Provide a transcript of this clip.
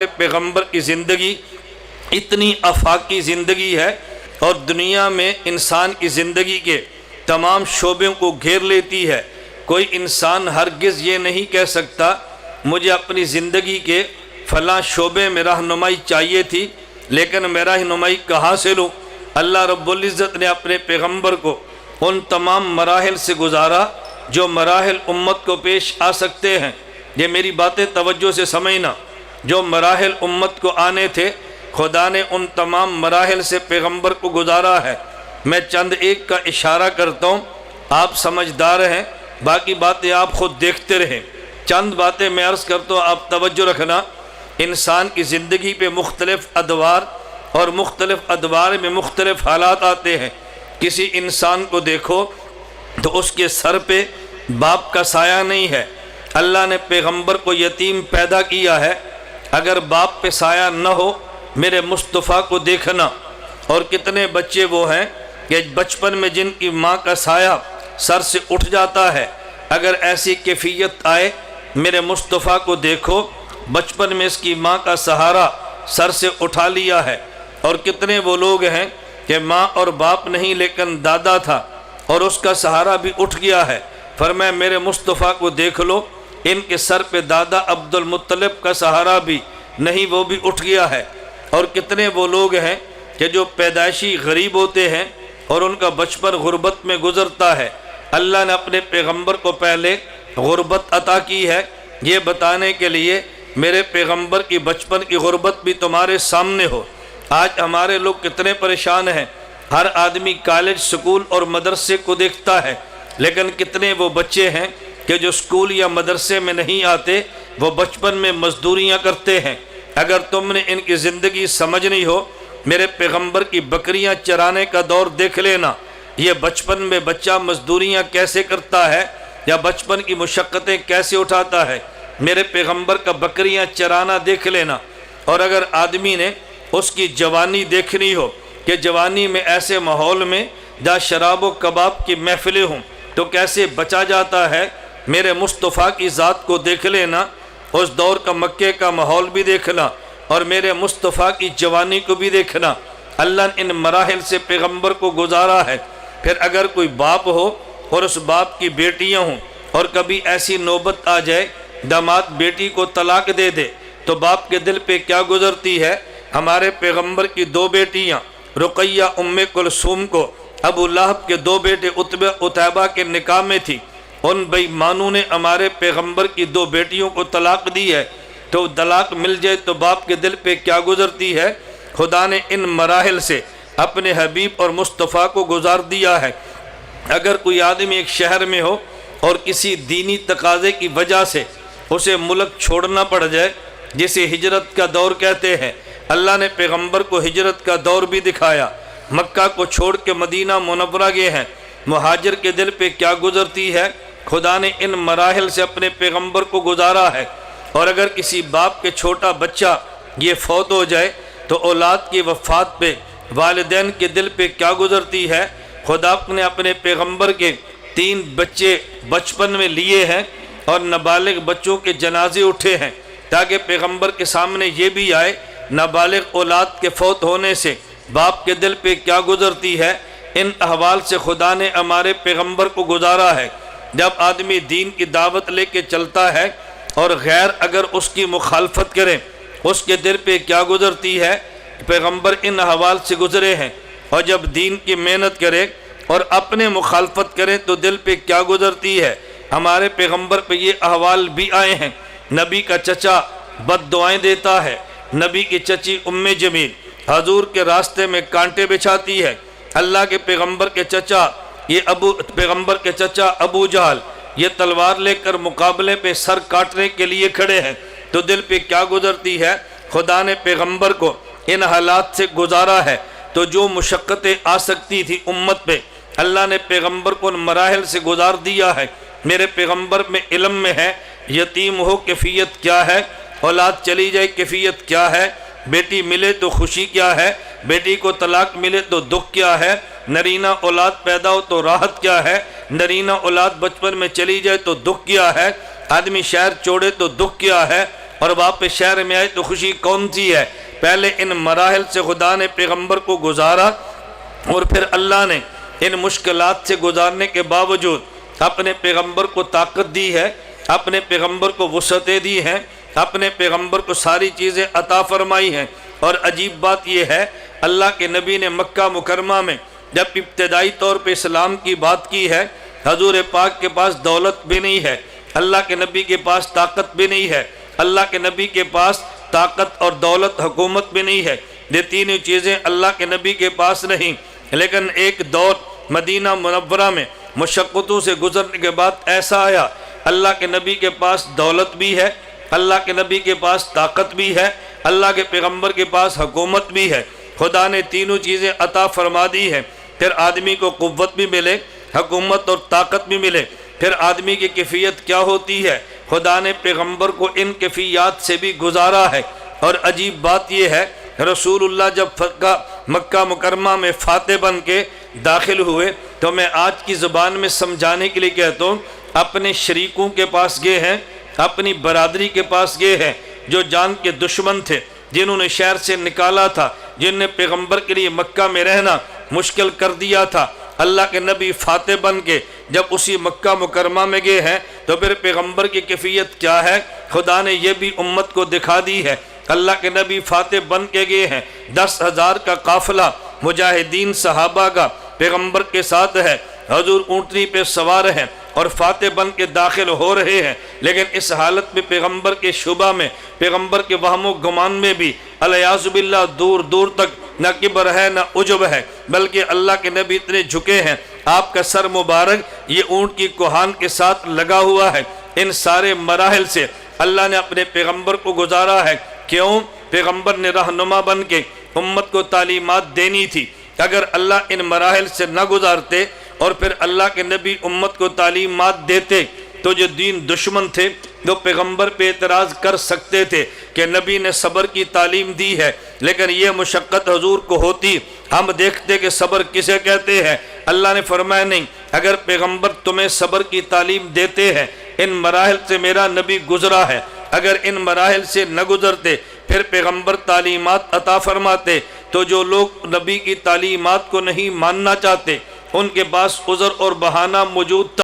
پیغمبر کی زندگی اتنی آفاقی زندگی ہے اور دنیا میں انسان کی زندگی کے تمام شعبوں کو گھیر لیتی ہے۔ کوئی انسان ہرگز یہ نہیں کہہ سکتا مجھے اپنی زندگی کے فلاں شعبے میں رہنمائی چاہیے تھی لیکن میں رہنمائی کہاں سے لوں۔ اللہ رب العزت نے اپنے پیغمبر کو ان تمام مراحل سے گزارا جو مراحل امت کو پیش آ سکتے ہیں۔ یہ میری باتیں توجہ سے سمجھنا، جو مراحل امت کو آنے تھے خدا نے ان تمام مراحل سے پیغمبر کو گزارا ہے۔ میں چند ایک کا اشارہ کرتا ہوں، آپ سمجھدار ہیں، باقی باتیں آپ خود دیکھتے رہیں۔ چند باتیں میں عرض کرتا ہوں، آپ توجہ رکھنا۔ انسان کی زندگی پہ مختلف ادوار اور مختلف ادوار میں مختلف حالات آتے ہیں۔ کسی انسان کو دیکھو تو اس کے سر پہ باپ کا سایہ نہیں ہے۔ اللہ نے پیغمبر کو یتیم پیدا کیا ہے۔ اگر باپ پہ سایہ نہ ہو، میرے مصطفیٰ کو دیکھنا۔ اور کتنے بچے وہ ہیں کہ بچپن میں جن کی ماں کا سایہ سر سے اٹھ جاتا ہے، اگر ایسی کیفیت آئے میرے مصطفیٰ کو دیکھو، بچپن میں اس کی ماں کا سہارا سر سے اٹھا لیا ہے۔ اور کتنے وہ لوگ ہیں کہ ماں اور باپ نہیں لیکن دادا تھا اور اس کا سہارا بھی اٹھ گیا ہے۔ فرمایا میرے مصطفیٰ کو دیکھ لو، ان کے سر پہ دادا عبد المطلب کا سہارا بھی نہیں، وہ بھی اٹھ گیا ہے۔ اور کتنے وہ لوگ ہیں کہ جو پیدائشی غریب ہوتے ہیں اور ان کا بچپن غربت میں گزرتا ہے۔ اللہ نے اپنے پیغمبر کو پہلے غربت عطا کی ہے، یہ بتانے کے لیے میرے پیغمبر کی بچپن کی غربت بھی تمہارے سامنے ہو۔ آج ہمارے لوگ کتنے پریشان ہیں، ہر آدمی کالج، سکول اور مدرسے کو دیکھتا ہے، لیکن کتنے وہ بچے ہیں کہ جو سکول یا مدرسے میں نہیں آتے، وہ بچپن میں مزدوریاں کرتے ہیں۔ اگر تم نے ان کی زندگی سمجھنی ہو، میرے پیغمبر کی بکریاں چرانے کا دور دیکھ لینا۔ یہ بچپن میں بچہ مزدوریاں کیسے کرتا ہے یا بچپن کی مشقتیں کیسے اٹھاتا ہے، میرے پیغمبر کا بکریاں چرانا دیکھ لینا۔ اور اگر آدمی نے اس کی جوانی دیکھنی ہو کہ جوانی میں ایسے ماحول میں جہاں شراب و کباب کی محفلیں ہوں تو کیسے بچا جاتا ہے، میرے مصطفیٰ کی ذات کو دیکھ لینا۔ اس دور کا مکے کا ماحول بھی دیکھنا اور میرے مصطفیٰ کی جوانی کو بھی دیکھنا۔ اللہ نے ان مراحل سے پیغمبر کو گزارا ہے۔ پھر اگر کوئی باپ ہو اور اس باپ کی بیٹیاں ہوں اور کبھی ایسی نوبت آ جائے داماد بیٹی کو طلاق دے دے تو باپ کے دل پہ کیا گزرتی ہے۔ ہمارے پیغمبر کی دو بیٹیاں رقیہ ام کلثوم کو ابو لہب کے دو بیٹے عتبہ عتیبہ کے نکاح میں تھی، ان بے ایمانوں نے ہمارے پیغمبر کی دو بیٹیوں کو طلاق دی ہے، تو طلاق مل جائے تو باپ کے دل پہ کیا گزرتی ہے۔ خدا نے ان مراحل سے اپنے حبیب اور مصطفیٰ کو گزار دیا ہے۔ اگر کوئی آدمی ایک شہر میں ہو اور کسی دینی تقاضے کی وجہ سے اسے ملک چھوڑنا پڑ جائے، جسے ہجرت کا دور کہتے ہیں، اللہ نے پیغمبر کو ہجرت کا دور بھی دکھایا۔ مکہ کو چھوڑ کے مدینہ منورہ گئے ہیں، مہاجر کے دل پہ کیا گزرتی ہے۔ خدا نے ان مراحل سے اپنے پیغمبر کو گزارا ہے۔ اور اگر کسی باپ کے چھوٹا بچہ یہ فوت ہو جائے تو اولاد کی وفات پہ والدین کے دل پہ کیا گزرتی ہے۔ خدا نے اپنے پیغمبر کے 3 بچے بچپن میں لیے ہیں اور نابالغ بچوں کے جنازے اٹھے ہیں تاکہ پیغمبر کے سامنے یہ بھی آئے نابالغ اولاد کے فوت ہونے سے باپ کے دل پہ کیا گزرتی ہے۔ ان احوال سے خدا نے ہمارے پیغمبر کو گزارا ہے۔ جب آدمی دین کی دعوت لے کے چلتا ہے اور غیر اگر اس کی مخالفت کرے اس کے دل پہ کیا گزرتی ہے۔ پیغمبر ان احوال سے گزرے ہیں، اور جب دین کی محنت کرے اور اپنے مخالفت کرے تو دل پہ کیا گزرتی ہے۔ ہمارے پیغمبر پہ یہ احوال بھی آئے ہیں۔ نبی کا چچا بد دعائیں دیتا ہے، نبی کی چچی ام جمیل حضور کے راستے میں کانٹے بچھاتی ہے۔ اللہ کے پیغمبر کے چچا پیغمبر کے چچا ابو جہل یہ تلوار لے کر مقابلے پہ سر کاٹنے کے لیے کھڑے ہیں تو دل پہ کیا گزرتی ہے۔ خدا نے پیغمبر کو ان حالات سے گزارا ہے، تو جو مشقتیں آ سکتی تھی امت پہ اللہ نے پیغمبر کو ان مراحل سے گزار دیا ہے۔ میرے پیغمبر میں علم میں ہے، یتیم ہو کیفیت کیا ہے، اولاد چلی جائے کیفیت کیا ہے، بیٹی ملے تو خوشی کیا ہے، بیٹی کو طلاق ملے تو دکھ کیا ہے، نرینہ اولاد پیدا ہو تو راحت کیا ہے، نرینہ اولاد بچپن میں چلی جائے تو دکھ کیا ہے، آدمی شہر چھوڑے تو دکھ کیا ہے، اور واپس شہر میں آئے تو خوشی کون سی ہے؟ پہلے ان مراحل سے خدا نے پیغمبر کو گزارا اور پھر اللہ نے ان مشکلات سے گزارنے کے باوجود اپنے پیغمبر کو طاقت دی ہے، اپنے پیغمبر کو وسعتیں دی ہیں، اپنے پیغمبر کو ساری چیزیں عطا فرمائی ہیں۔ اور عجیب بات یہ ہے، اللہ کے نبی نے مکہ مکرمہ میں جب ابتدائی طور پہ اسلام کی بات کی ہے، حضور پاک کے پاس دولت بھی نہیں ہے، اللہ کے نبی کے پاس طاقت بھی نہیں ہے، اللہ کے نبی کے پاس طاقت اور دولت حکومت بھی نہیں ہے، یہ تینوں چیزیں اللہ کے نبی کے پاس نہیں۔ لیکن ایک دور مدینہ منورہ میں مشقتوں سے گزرنے کے بعد ایسا آیا، اللہ کے نبی کے پاس دولت بھی ہے، اللہ کے نبی کے پاس طاقت بھی ہے، اللہ کے پیغمبر کے پاس حکومت بھی ہے، خدا نے تینوں چیزیں عطا فرما دی ہے۔ پھر آدمی کو قوت بھی ملے، حکومت اور طاقت بھی ملے، پھر آدمی کی کیفیت کیا ہوتی ہے؟ خدا نے پیغمبر کو ان کیفیات سے بھی گزارا ہے۔ اور عجیب بات یہ ہے، رسول اللہ جب مکہ مکرمہ میں فاتح بن کے داخل ہوئے تو میں آج کی زبان میں سمجھانے کے لیے کہتا ہوں، اپنے شریکوں کے پاس گئے ہیں، اپنی برادری کے پاس گئے ہیں جو جان کے دشمن تھے، جنہوں نے شہر سے نکالا تھا، جن نے پیغمبر کے لیے مکہ میں رہنا مشکل کر دیا تھا۔ اللہ کے نبی فاتح بن کے جب اسی مکہ مکرمہ میں گئے ہیں تو پھر پیغمبر کی کیفیت کیا ہے خدا نے یہ بھی امت کو دکھا دی ہے۔ اللہ کے نبی فاتح بن کے گئے ہیں، 10,000 کا قافلہ مجاہدین صحابہ کا پیغمبر کے ساتھ ہے، حضور اونٹنی پہ سوار ہیں اور فاتح بن کے داخل ہو رہے ہیں، لیکن اس حالت میں پیغمبر کے شبہ میں، پیغمبر کے وہم و گمان میں بھی الیاذ باللہ دور دور تک نہ کبر ہے نہ عجب ہے، بلکہ اللہ کے نبی اتنے جھکے ہیں، آپ کا سر مبارک یہ اونٹ کی کوہان کے ساتھ لگا ہوا ہے۔ ان سارے مراحل سے اللہ نے اپنے پیغمبر کو گزارا ہے۔ کیوں؟ پیغمبر نے رہنما بن کے امت کو تعلیمات دینی تھی۔ اگر اللہ ان مراحل سے نہ گزارتے اور پھر اللہ کے نبی امت کو تعلیمات دیتے تو جو دین دشمن تھے جو پیغمبر پہ اعتراض کر سکتے تھے کہ نبی نے صبر کی تعلیم دی ہے، لیکن یہ مشقت حضور کو ہوتی، ہم دیکھتے کہ صبر کسے کہتے ہیں۔ اللہ نے فرمایا نہیں، اگر پیغمبر تمہیں صبر کی تعلیم دیتے ہیں، ان مراحل سے میرا نبی گزرا ہے، اگر ان مراحل سے نہ گزرتے پھر پیغمبر تعلیمات عطا فرماتے تو جو لوگ نبی کی تعلیمات کو نہیں ماننا چاہتے ان کے پاس عذر اور بہانہ موجود تھا۔